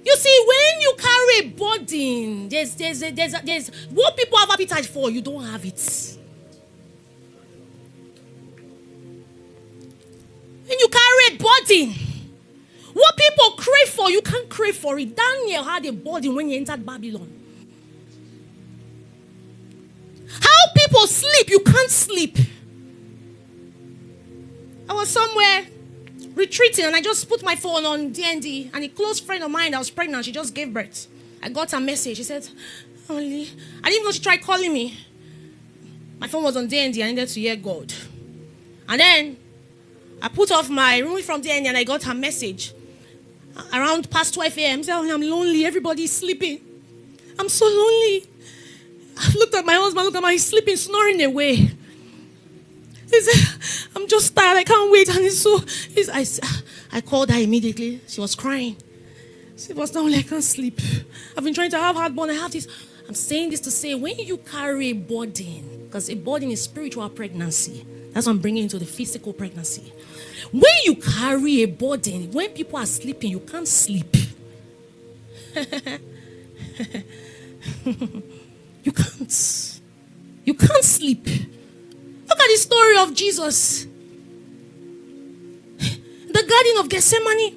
You see, when you carry a burden, there's what people have appetite for, you don't have it. When you carry a burden, what people crave for, you can't crave for it. Daniel had a burden when he entered Babylon. How people sleep, you can't sleep. I was somewhere retreating and I just put my phone on D&D, and a close friend of mine that was pregnant, she just gave birth. I got a message. She said, Only, I didn't even know she tried calling me. My phone was on D&D. I needed to hear God. And then I put off my room from D&D and I got her message. Around past 12 a.m. Said, I'm lonely. Everybody's sleeping. I'm so lonely. I looked at my husband, he's sleeping, snoring away. He said, I'm just tired, I can't wait. And I called her immediately. She was crying. She was not only I can't sleep. I've been trying to have heartburn. I have this. I'm saying this to say, when you carry a burden, because a burden is spiritual pregnancy. That's what I'm bringing into the physical pregnancy. When you carry a burden, when people are sleeping, you can't sleep. You can't. You can't sleep. Look at the story of Jesus. The Garden of Gethsemane.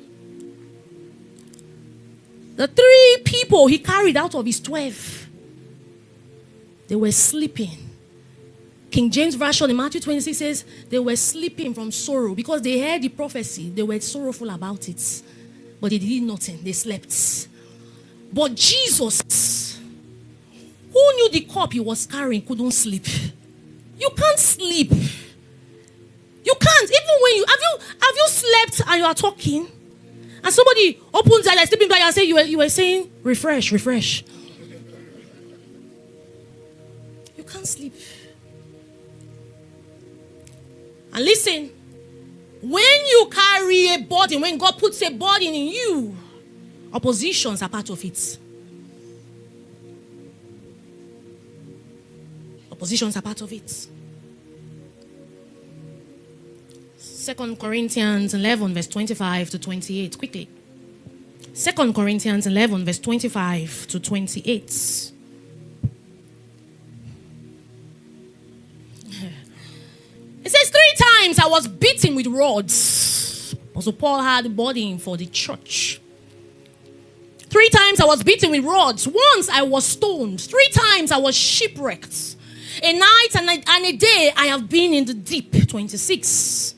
The 3 people he carried out of his 12. They were sleeping. King James Version in Matthew 26 says they were sleeping from sorrow because they heard the prophecy. They were sorrowful about it. But they did nothing. They slept. But Jesus, who knew the cup he was carrying, couldn't sleep. You can't sleep. You can't. Even when you have you slept and you are talking, and somebody opens their eyes, sleeping by you and say you were saying refresh. You can't sleep. And listen, when you carry a burden, when God puts a burden in you, oppositions are part of it. Oppositions are part of it. 2 Corinthians 11 verse 25 to 28. Quickly. 2 Corinthians 11 verse 25 to 28. It says 3 times I was beaten with rods. Also Paul had a burden for the church. 3 times I was beaten with rods. Once I was stoned. 3 times I was shipwrecked. A night and a day I have been in the deep. 26.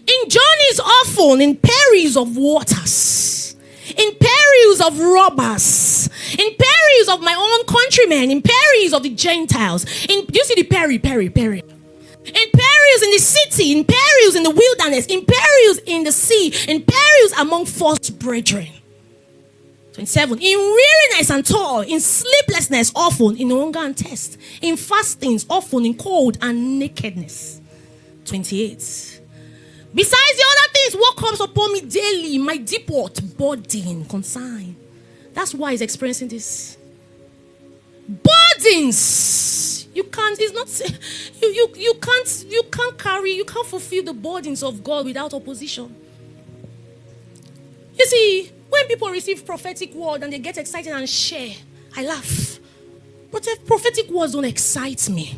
In journeys often, in perils of waters, in perils of robbers, in perils of my own countrymen, in perils of the Gentiles. Do you see the peril? In perils in the city, in perils in the wilderness, in perils in the sea, in perils among false brethren. 27. In weariness and toil, in sleeplessness often, in hunger and thirst, in fastings often, in cold and nakedness. 28. Besides the other things, what comes upon me daily, my deep burden, consign. That's why he's experiencing this. Burdens. You can't fulfill the burdens of God without opposition. You see, when people receive prophetic word and they get excited and share, I laugh. But if prophetic words don't excite me,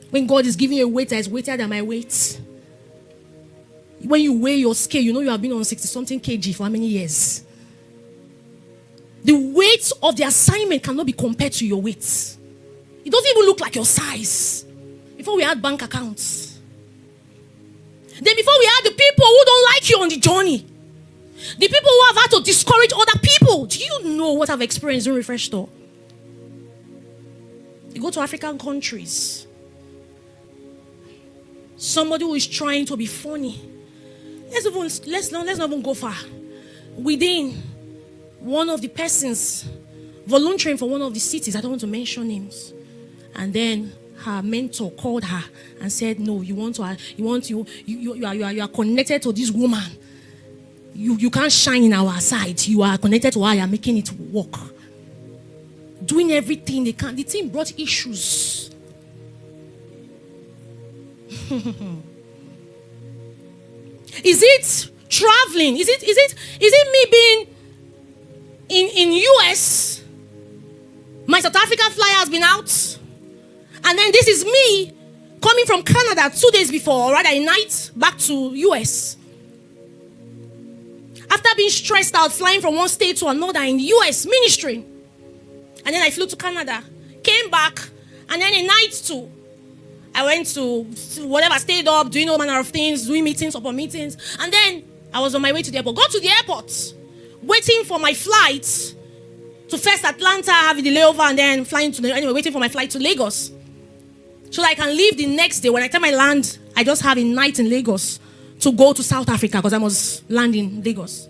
when God is giving you a weight that is weightier than my weight, when you weigh your scale, you know you have been on 60-something kg for how many years? The weight of the assignment cannot be compared to your weight. It doesn't even look like your size. Before we had bank accounts. Then before we had the people who don't like you on the journey. The people who have had to discourage other people. Do you know what I've experienced in Refresh Store? You go to African countries. Somebody who is trying to be funny. Let's not even go far. Within one of the persons volunteering for one of the cities, I don't want to mention names. And then her mentor called her and said, "No, you are connected to this woman. You can't shine in our side. You are connected to her. You are making it work. Doing everything they can." The team brought issues. Is it traveling? Is it me being in US, my South Africa flyer has been out. And then this is me coming from Canada 2 days before, or rather a night, back to US. After being stressed out, flying from one state to another in the US ministry. And then I flew to Canada, came back, and then a night too. I went to whatever, stayed up, doing all manner of things, doing meetings upon meetings. And then I was on my way to the airport. Got to the airport, waiting for my flight to first Atlanta, having the layover, and then flying to waiting for my flight to Lagos. So that I can leave the next day. When I time I land, I just have a night in Lagos to go to South Africa because I must land in Lagos.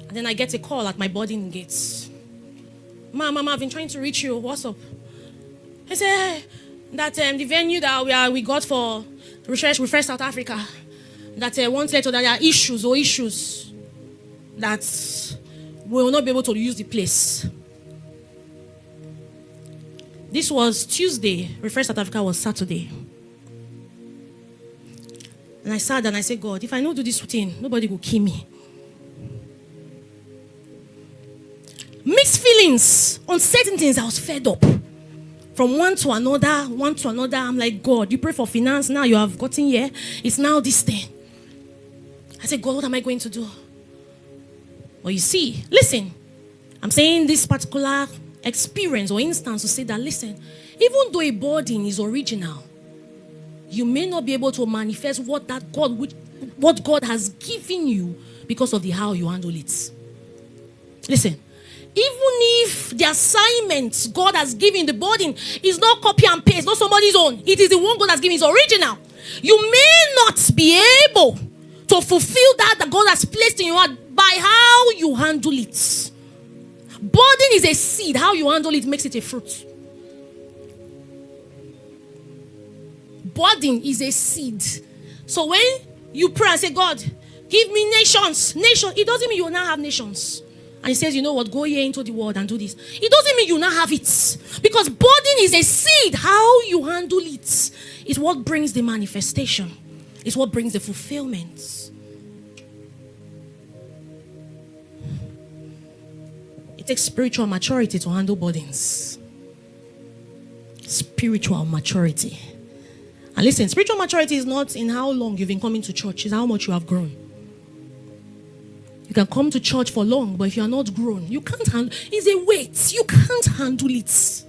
And then I get a call at my boarding gates. Mama, I've been trying to reach you. What's up? I said that the venue that we got for Refresh South Africa, that once later there are issues that we will not be able to use the place. This was Tuesday. Refresh South Africa was Saturday. And I sat and I said, God, if I don't do this routine, nobody will kill me. Mixed feelings, uncertain things. I was fed up. From one to another. I'm like, God, you pray for finance. Now you have gotten here. It's now this thing. I said, God, what am I going to do? Well, you see, listen. I'm saying this particular experience or instance to say that, listen, even though a burden is original, you may not be able to manifest what God has given you because of the how you handle it. Listen, even if the assignment God has given, the burden is not copy and paste, not somebody's own, it is the one God has given, it's original. You may not be able to fulfill that God has placed in your heart by how you handle it. Burden is a seed. How you handle it makes it a fruit. Burden is a seed. So when you pray and say, God, give me nations, it doesn't mean you will not have nations. And he says, you know what, go here into the world and do this. It doesn't mean you will not have it. Because burden is a seed. How you handle it is what brings the manifestation. It's what brings the fulfillment. It takes spiritual maturity to handle burdens. Spiritual maturity. And listen, spiritual maturity is not in how long you've been coming to church, it's how much you have grown. You can come to church for long, but if you are not grown, you can't handle. It's a weight. You can't handle it.